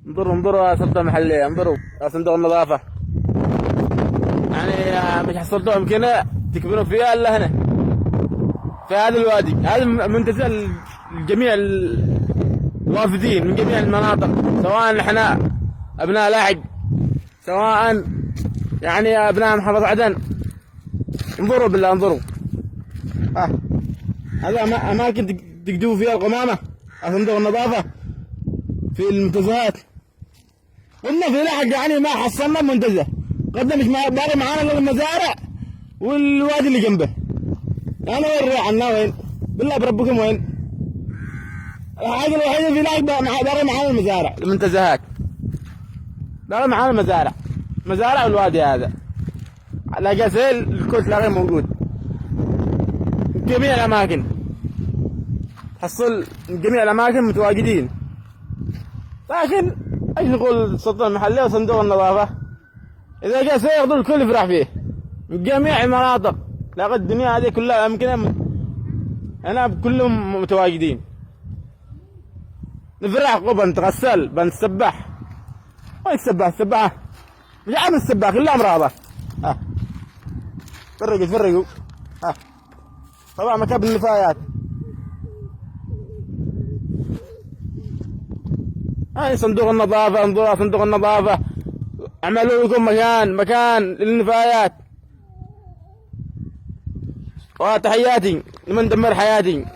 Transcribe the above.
انظروا يا سلطة المحلية، انظروا يا صندوق النظافة. يعني مش حصلتوهم كده تكبروا فيها الا هنا في هذا الوادي. هذا منتزه لجميع الوافدين من جميع المناطق، سواء احنا ابناء لاحق، سواء يعني ابناء محافظة عدن. انظروا بالله، انظروا. هذا اماكن تقدموا فيها القمامة، صندوق النظافة في المنتزهات. قلنا في لحق يعني ما حصلنا منتزه، قدنا مش باقي معانا الا المزارع والوادي اللي جنبه. يعني وين نروح عنا؟ وين بالله بربكم؟ وين الحاجه الوحيده في لحق باقي معانا المزارع، المنتزهات باقي معانا المزارع، مزارع والوادي هذا. على قسيل الكل تلاقيه موجود من جميع الاماكن، تحصل من جميع الاماكن متواجدين. لكن ايش نقول السلطة المحلية وصندوق النظافة؟ اذا جاء سياخذوا الكل يفرح فيه من جميع المناطق. لقد الدنيا هذه كلها يمكن هنا كلهم متواجدين. نفرح قبل نتغسل بنسبح. وين السباح؟ السباحة مش عامل السباح كلها امراضه. فرقوا. طبعا مكب النفايات. هاي صندوق النظافة، انظروا صندوق النظافة، اعملوا لكم مكان للنفايات. وتحياتي لمن دمر حياتي.